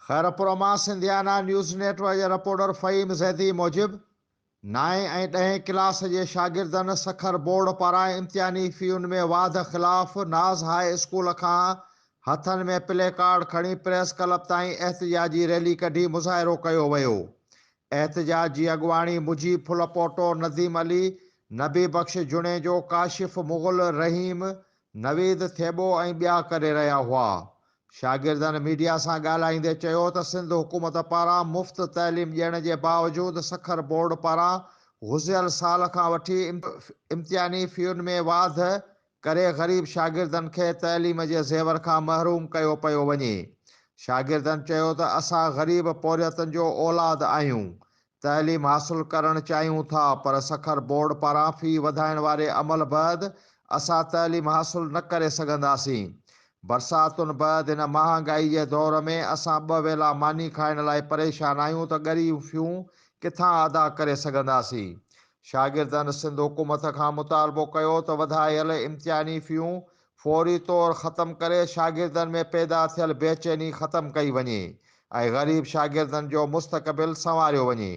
खैरपुर मां सिंधियाना news network जे reporter फ़हीम ज़ैदी मूजिब 9 ऐं 10 class जे शागिर्दनि सखर बोर्ड पारां इम्तिहानी फ़ीयुनि में वाध ख़िलाफ़ नाज़ हाई स्कूल खां हथनि में प्ले कार्ड खणी प्रेस क्लब ताईं एहतिजाजी रैली कढी मुज़ाहिरो कयो वियो। एहतिजाज जी अॻुवाणी मुजीब फुलपोटो, नदीम अली, नबी बख़्श जुणेजो, काशिफ़ मुग़ल, रहीम, नवीद थेबो ऐं ॿिया करे रहिया हुआ। शागिर्दनि मीडिया सां ॻाल्हाईंदे चयो त सिंध हुकूमत पारां मुफ़्त तइलीम ॾियण जे बावजूदि सखर बोर्ड पारां गुज़िरियल साल खां वठी इम्तिहानी फ़ीयुनि में वाध करे ग़रीब शागिर्दनि खे तइलीम जे ज़ेवर खां महरूम कयो पियो वञे। शागिर्दनि चयो त असां ग़रीब पोरियतनि जो औलाद आहियूं, तइलीम हासिल करणु चाहियूं था, पर सखर बोर्ड पारां फ़ी वधाइण वारे अमल बैदि असां तइलीम हासिल न करे सघंदासीं। बरसातुनि बैदि हिन महांगाई जे दौर में असां 2 वेला मानी खाइण लाइ परेशान आहियूं त ॻरी फ़ियूं किथां अदा करे सघंदासीं। शागिर्दनि सिंध हुकूमत खां मुतालबो कयो त वधायल इम्तिहानी फ़ियूं फौरी तौरु ख़तमु करे शागिर्दनि में पैदा थियल बेचैनी ख़तमु कई वञे ऐं ग़रीब शागिर्दनि जो मुस्तक़बिल संवारियो वञे।